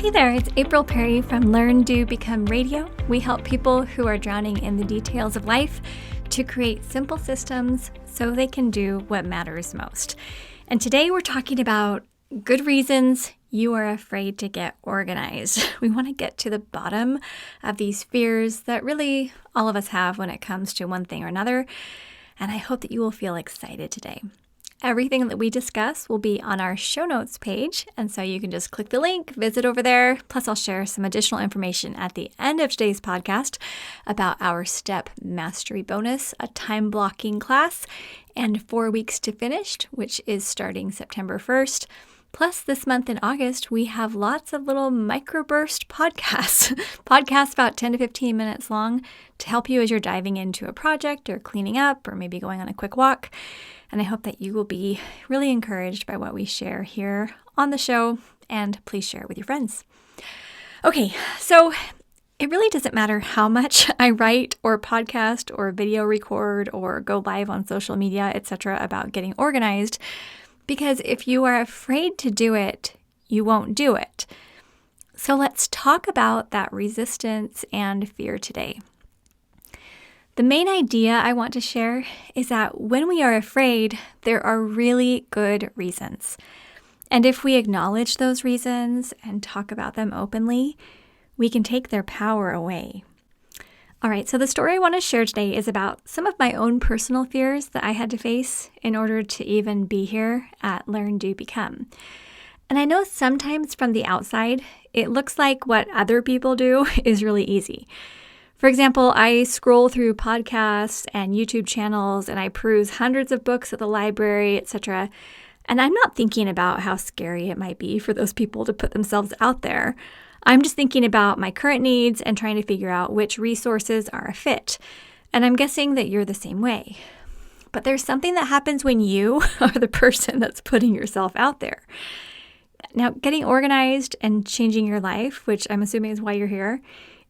Hey there, it's April Perry from Learn, Do, Become Radio. We help people who are drowning in the details of life to create simple systems so they can do what matters most. And today we're talking about good reasons you are afraid to get organized. We want to get to the bottom of these fears that really all of us have when it comes to one thing or another. And I hope that you will feel excited today. Everything that we discuss will be on our show notes page, and so you can just click the link, visit over there. Plus, I'll share some additional information at the end of today's podcast about our Step Mastery Bonus, a time blocking class, and 4 weeks to finish, which is starting September 1st. Plus, this month in August, we have lots of little microburst podcasts about 10 to 15 minutes long to help you as you're diving into a project or cleaning up or maybe going on a quick walk. And I hope that you will be really encouraged by what we share here on the show, and please share it with your friends. Okay, so it really doesn't matter how much I write or podcast or video record or go live on social media, etc. about getting organized, because if you are afraid to do it, you won't do it. So let's talk about that resistance and fear today. The main idea I want to share is that when we are afraid, there are really good reasons. And if we acknowledge those reasons and talk about them openly, we can take their power away. All right, so the story I want to share today is about some of my own personal fears that I had to face in order to even be here at Learn, Do, Become. And I know sometimes from the outside, it looks like what other people do is really easy. For example, I scroll through podcasts and YouTube channels and I peruse hundreds of books at the library, etc. And I'm not thinking about how scary it might be for those people to put themselves out there. I'm just thinking about my current needs and trying to figure out which resources are a fit. And I'm guessing that you're the same way. But there's something that happens when you are the person that's putting yourself out there. Now, getting organized and changing your life, which I'm assuming is why you're here,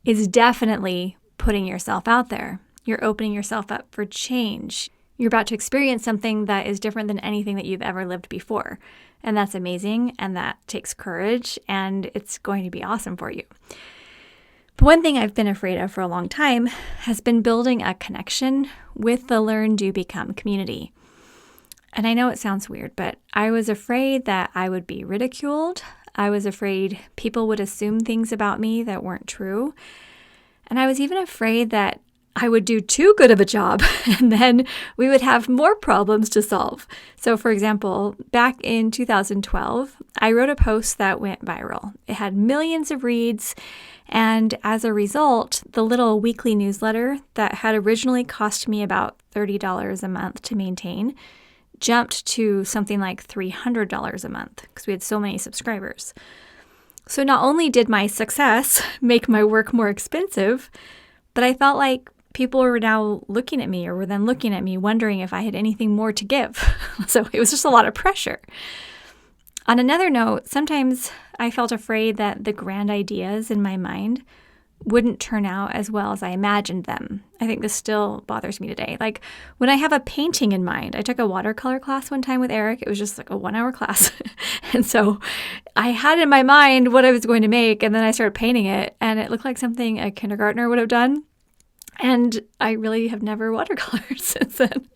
is definitely putting yourself out there. You're opening yourself up for change. You're about to experience something that is different than anything that you've ever lived before. And that's amazing, and that takes courage, and it's going to be awesome for you. But one thing I've been afraid of for a long time has been building a connection with the Learn, Do, Become community. And I know it sounds weird, but I was afraid that I would be ridiculed. I was afraid people would assume things about me that weren't true. And I was even afraid that I would do too good of a job and then we would have more problems to solve. So for example, back in 2012, I wrote a post that went viral. It had millions of reads. And as a result, the little weekly newsletter that had originally cost me about $30 a month to maintain jumped to something like $300 a month because we had so many subscribers. So not only did my success make my work more expensive, but I felt like people were now looking at me or were then looking at me wondering if I had anything more to give. So it was just a lot of pressure. On another note, sometimes I felt afraid that the grand ideas in my mind wouldn't turn out as well as I imagined them. I think this still bothers me today. Like when I have a painting in mind, I took a watercolor class one time with Eric. It was just like a 1-hour class. And so I had in my mind what I was going to make, and then I started painting it, and it looked like something a kindergartner would have done. And I really have never watercolored since then.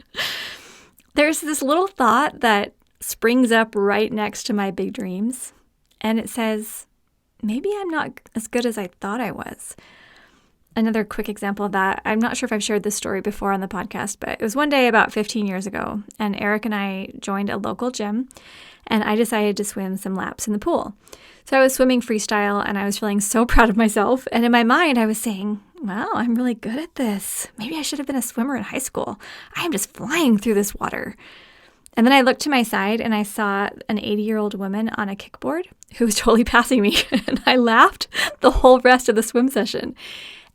There's this little thought that springs up right next to my big dreams, and it says, maybe I'm not as good as I thought I was. Another quick example of that, I'm not sure if I've shared this story before on the podcast, but it was one day about 15 years ago, and Eric and I joined a local gym, and I decided to swim some laps in the pool. So I was swimming freestyle, and I was feeling so proud of myself, and in my mind I was saying, wow, I'm really good at this. Maybe I should have been a swimmer in high school. I am just flying through this water. And then I looked to my side and I saw an 80-year-old woman on a kickboard who was totally passing me. And I laughed the whole rest of the swim session.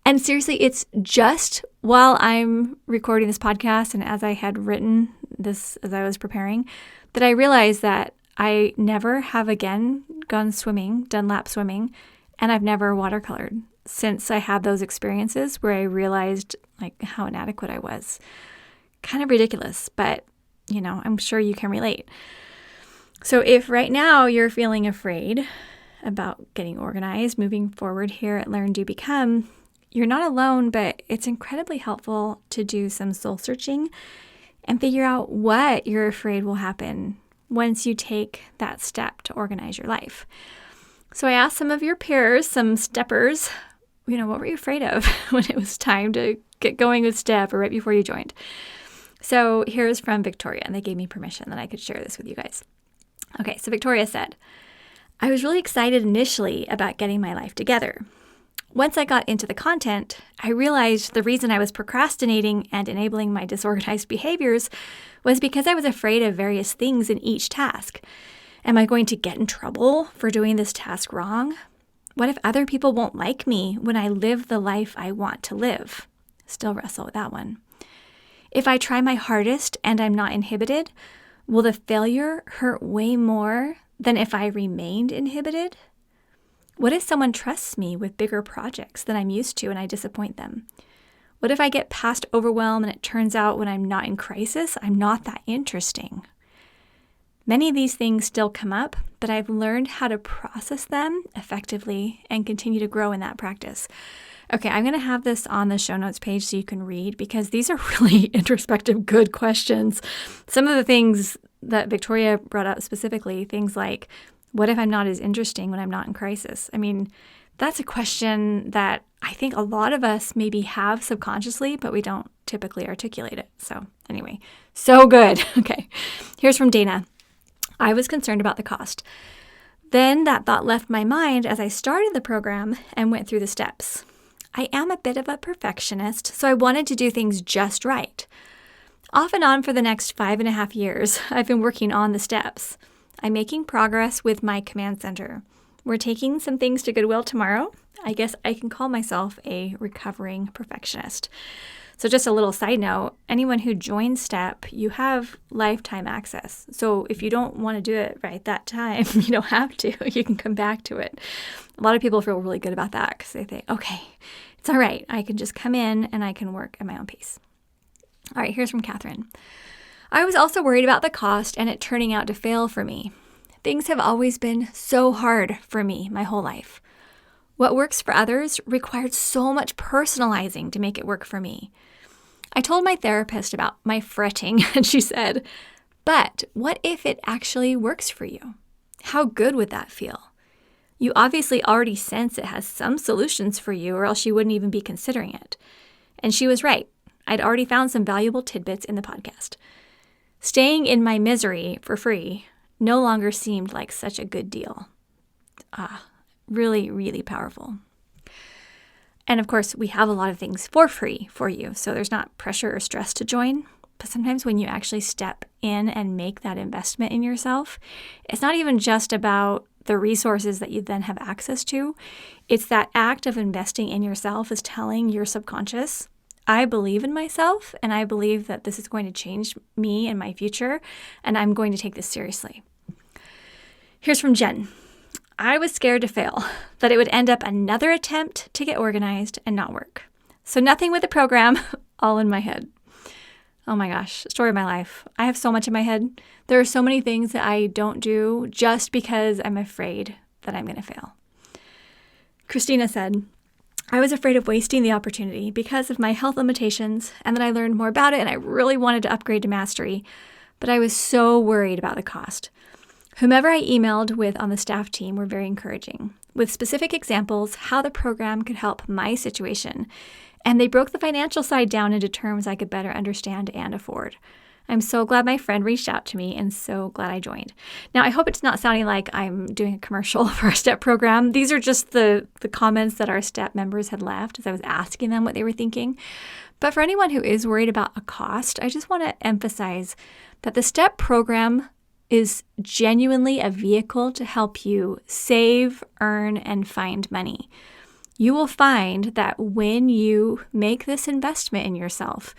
And seriously, it's just while I'm recording this podcast and as I had written this as I was preparing, that I realized that I never have again gone swimming, done lap swimming, and I've never watercolored since I had those experiences where I realized like how inadequate I was. Kind of ridiculous, but you know, I'm sure you can relate. So if right now you're feeling afraid about getting organized moving forward here at Learn, Do, Become, you're not alone, but it's incredibly helpful to do some soul searching and figure out what you're afraid will happen once you take that step to organize your life. So I asked some of your peers, some steppers, what were you afraid of when it was time to get going with STEP or right before you joined? So here's from Victoria, and they gave me permission that I could share this with you guys. Okay, so Victoria said, I was really excited initially about getting my life together. Once I got into the content, I realized the reason I was procrastinating and enabling my disorganized behaviors was because I was afraid of various things in each task. Am I going to get in trouble for doing this task wrong? What if other people won't like me when I live the life I want to live? Still wrestle with that one. If I try my hardest and I'm not inhibited, will the failure hurt way more than if I remained inhibited? What if someone trusts me with bigger projects than I'm used to and I disappoint them? What if I get past overwhelm and it turns out when I'm not in crisis, I'm not that interesting? Many of these things still come up, but I've learned how to process them effectively and continue to grow in that practice. Okay, I'm going to have this on the show notes page so you can read because these are really introspective, good questions. Some of the things that Victoria brought up specifically, things like, what if I'm not as interesting when I'm not in crisis? I mean, that's a question that I think a lot of us maybe have subconsciously, but we don't typically articulate it. So anyway, so good. Okay, here's from Dana. I was concerned about the cost. Then that thought left my mind as I started the program and went through the steps. I am a bit of a perfectionist, so I wanted to do things just right. Off and on for the next 5.5 years, I've been working on the steps. I'm making progress with my command center. We're taking some things to Goodwill tomorrow. I guess I can call myself a recovering perfectionist. So just a little side note, anyone who joins STEP, you have lifetime access. So if you don't want to do it right that time, you don't have to. You can come back to it. A lot of people feel really good about that because they think, okay, it's all right. I can just come in and I can work at my own pace. All right, here's from Catherine. I was also worried about the cost and it turning out to fail for me. Things have always been so hard for me my whole life. What works for others required so much personalizing to make it work for me. I told my therapist about my fretting and she said, but what if it actually works for you? How good would that feel? You obviously already sense it has some solutions for you or else you wouldn't even be considering it. And she was right. I'd already found some valuable tidbits in the podcast. Staying in my misery for free no longer seemed like such a good deal. Really, really powerful. And of course, we have a lot of things for free for you, so there's not pressure or stress to join. But sometimes when you actually step in and make that investment in yourself, it's not even just about the resources that you then have access to. It's that act of investing in yourself is telling your subconscious, I believe in myself, and I believe that this is going to change me and my future, and I'm going to take this seriously. Here's from Jen. I was scared to fail, that it would end up another attempt to get organized and not work. So nothing with the program, all in my head. Oh my gosh, story of my life. I have so much in my head. There are so many things that I don't do just because I'm afraid that I'm going to fail. Christina said, I was afraid of wasting the opportunity because of my health limitations and that I learned more about it and I really wanted to upgrade to mastery, but I was so worried about the cost. Whomever I emailed with on the staff team were very encouraging, with specific examples how the program could help my situation, and they broke the financial side down into terms I could better understand and afford. I'm so glad my friend reached out to me and so glad I joined. Now, I hope it's not sounding like I'm doing a commercial for our STEP program. These are just the comments that our STEP members had left as I was asking them what they were thinking. But for anyone who is worried about a cost, I just want to emphasize that the STEP program is genuinely a vehicle to help you save, earn, and find money. You will find that when you make this investment in yourself,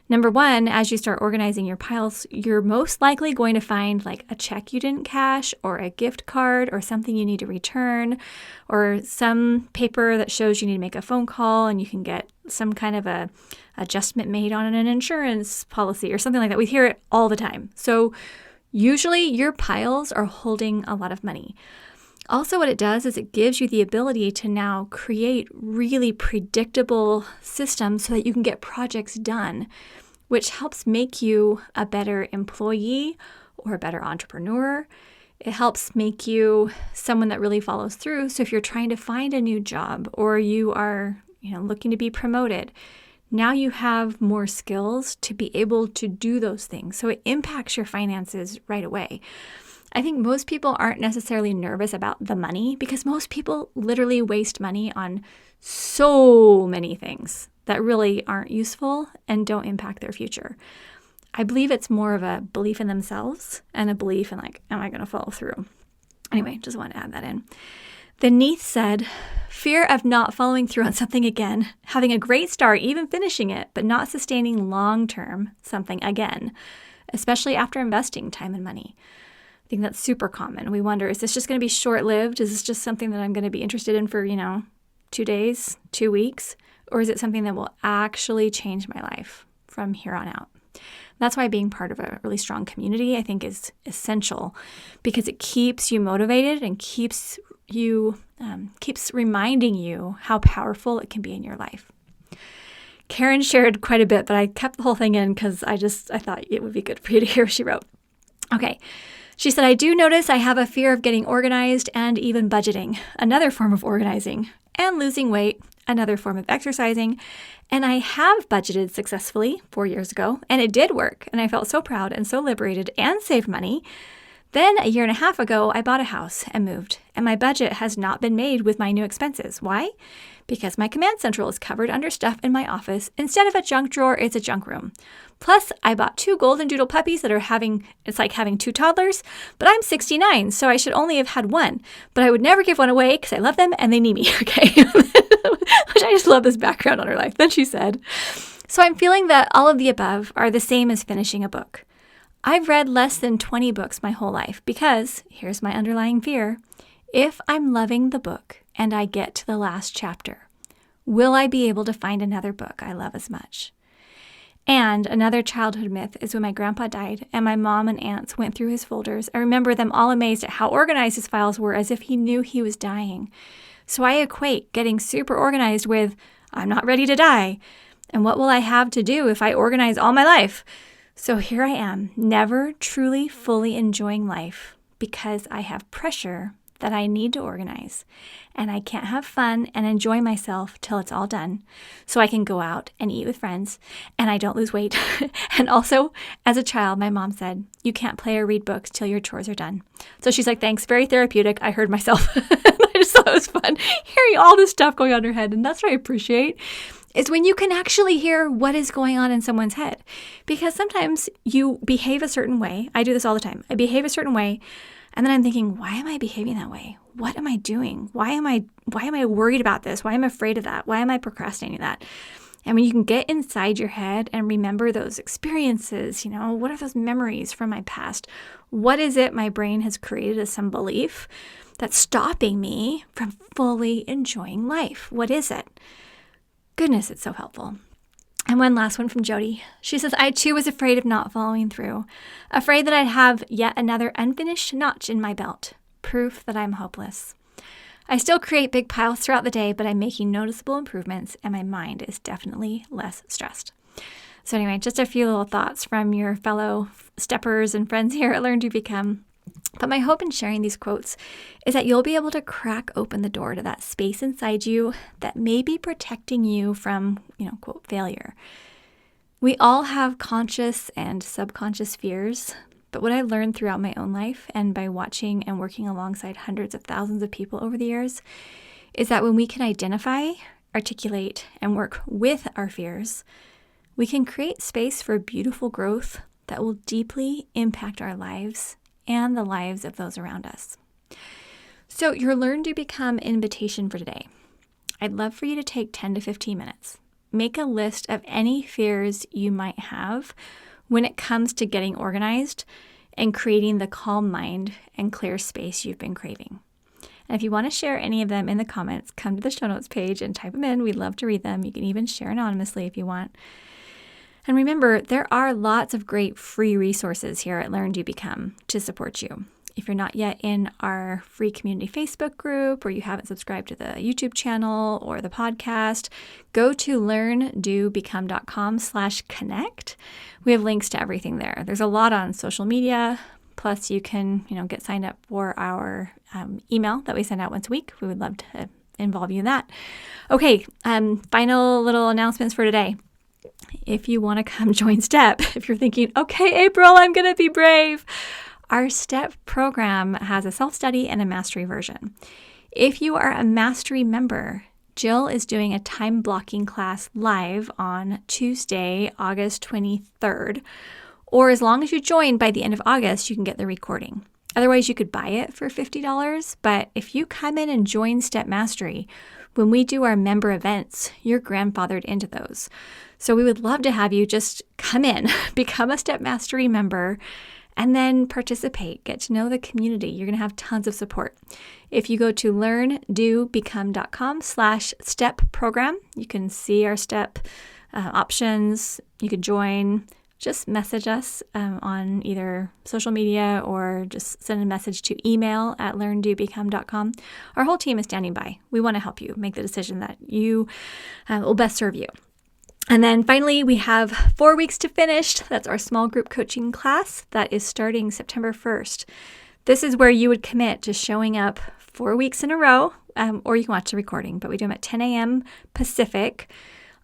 number one, as you start organizing your piles, you're most likely going to find like a check you didn't cash or a gift card or something you need to return or some paper that shows you need to make a phone call and you can get some kind of a adjustment made on an insurance policy or something like that. We hear it all the time. So usually your piles are holding a lot of money. Also, what it does is it gives you the ability to now create really predictable systems so that you can get projects done, which helps make you a better employee or a better entrepreneur. It helps make you someone that really follows through. So if you're trying to find a new job or you are, looking to be promoted, now you have more skills to be able to do those things. So it impacts your finances right away. I think most people aren't necessarily nervous about the money because most people literally waste money on so many things that really aren't useful and don't impact their future. I believe it's more of a belief in themselves and a belief in am I going to follow through? Anyway, just want to add that in. The Neath said, fear of not following through on something again, having a great start, even finishing it, but not sustaining long-term something again, especially after investing time and money. I think that's super common. We wonder, is this just going to be short-lived? Is this just something that I'm going to be interested in for, 2 days, 2 weeks? Or is it something that will actually change my life from here on out? That's why being part of a really strong community, I think, is essential because it keeps you motivated and keeps reminding you how powerful it can be in your life. Karen shared quite a bit, but I kept the whole thing in because I thought it would be good for you to hear what she wrote. Okay. She said, I do notice I have a fear of getting organized and even budgeting, another form of organizing, and losing weight, another form of exercising. And I have budgeted successfully 4 years ago, and it did work. And I felt so proud and so liberated and saved money. Then a year and a half ago, I bought a house and moved, and my budget has not been made with my new expenses. Why? Because my command central is covered under stuff in my office. Instead of a junk drawer, it's a junk room. Plus, I bought 2 golden doodle puppies that it's like having 2 toddlers, but I'm 69, so I should only have had 1. But I would never give one away because I love them and they need me, okay? Which I just love this background on her life. Then she said, so I'm feeling that all of the above are the same as finishing a book. I've read less than 20 books my whole life because, here's my underlying fear, if I'm loving the book and I get to the last chapter, will I be able to find another book I love as much? And another childhood myth is when my grandpa died and my mom and aunts went through his folders. I remember them all amazed at how organized his files were as if he knew he was dying. So I equate getting super organized with, I'm not ready to die. And what will I have to do if I organize all my life? So here I am, never truly fully enjoying life because I have pressure that I need to organize, and I can't have fun and enjoy myself till it's all done so I can go out and eat with friends and I don't lose weight. And also, as a child, my mom said, you can't play or read books till your chores are done. So she's like, thanks, very therapeutic. I heard myself. I just thought it was fun hearing all this stuff going on in her head, and that's what I appreciate. Is when you can actually hear what is going on in someone's head. Because sometimes you behave a certain way. I do this all the time. I behave a certain way, and then I'm thinking, why am I behaving that way? What am I doing? Why am I worried about this? Why am I afraid of that? Why am I procrastinating that? And when you can get inside your head and remember those experiences, what are those memories from my past? What is it my brain has created as some belief that's stopping me from fully enjoying life? What is it? Goodness, it's so helpful. And one last one from Jody. She says, I too was afraid of not following through, afraid that I'd have yet another unfinished notch in my belt, proof that I'm hopeless. I still create big piles throughout the day, but I'm making noticeable improvements and my mind is definitely less stressed. So anyway, just a few little thoughts from your fellow steppers and friends here at Learn to Become. But my hope in sharing these quotes is that you'll be able to crack open the door to that space inside you that may be protecting you from, quote, failure. We all have conscious and subconscious fears, but what I've learned throughout my own life and by watching and working alongside hundreds of thousands of people over the years is that when we can identify, articulate, and work with our fears, we can create space for beautiful growth that will deeply impact our lives and the lives of those around us. So your Learn to Become invitation for today. I'd love for you to take 10 to 15 minutes. Make a list of any fears you might have when it comes to getting organized and creating the calm mind and clear space you've been craving. And if you want to share any of them in the comments, come to the show notes page and type them in. We'd love to read them. You can even share anonymously if you want. And remember, there are lots of great free resources here at Learn to Become to support you. If you're not yet in our free community Facebook group, or you haven't subscribed to the YouTube channel or the podcast, go to learndobecome.com/connect. We have links to everything there. There's a lot on social media. Plus, you can, get signed up for our email that we send out once a week. We would love to involve you in that. Okay, final little announcements for today. If you want to come join STEP, if you're thinking, okay, April, I'm going to be brave. Our STEP program has a self-study and a mastery version. If you are a mastery member, Jill is doing a time blocking class live on Tuesday, August 23rd. Or as long as you join by the end of August, you can get the recording. Otherwise, you could buy it for $50. But if you come in and join STEP Mastery, when we do our member events, you're grandfathered into those. So we would love to have you just come in, become a STEP Mastery member, and then participate. Get to know the community. You're going to have tons of support. If you go to learndobecome.com/STEP program, you can see our STEP options. You could join. Just message us on either social media or just send a message to email@learndobecome.com. Our whole team is standing by. We want to help you make the decision that you will best serve you. And then finally, we have 4 weeks to finish. That's our small group coaching class that is starting September 1st. This is where you would commit to showing up 4 weeks in a row, or you can watch the recording, but we do them at 10 a.m. Pacific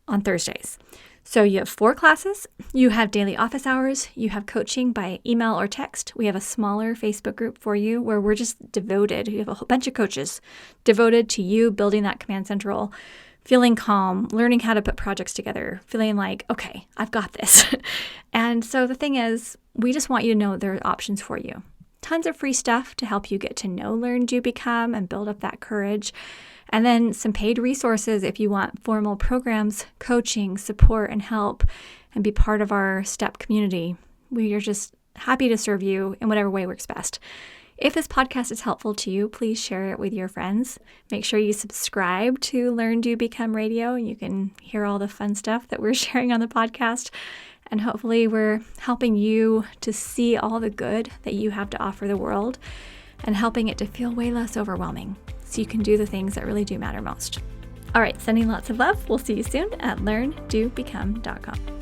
on Thursdays. So you have 4 classes, you have daily office hours, you have coaching by email or text. We have a smaller Facebook group for you where we're just devoted. We have a whole bunch of coaches devoted to you building that command central, feeling calm, learning how to put projects together, feeling like, okay, I've got this. And so the thing is, we just want you to know there are options for you. Tons of free stuff to help you get to know Learn, Do, Become, and build up that courage. And then some paid resources if you want formal programs, coaching, support, and help, and be part of our STEP community. We are just happy to serve you in whatever way works best. If this podcast is helpful to you, please share it with your friends. Make sure you subscribe to Learn, Do, Become Radio. You can hear all the fun stuff that we're sharing on the podcast. And hopefully we're helping you to see all the good that you have to offer the world and helping it to feel way less overwhelming so you can do the things that really do matter most. All right, sending lots of love. We'll see you soon at learndobecome.com.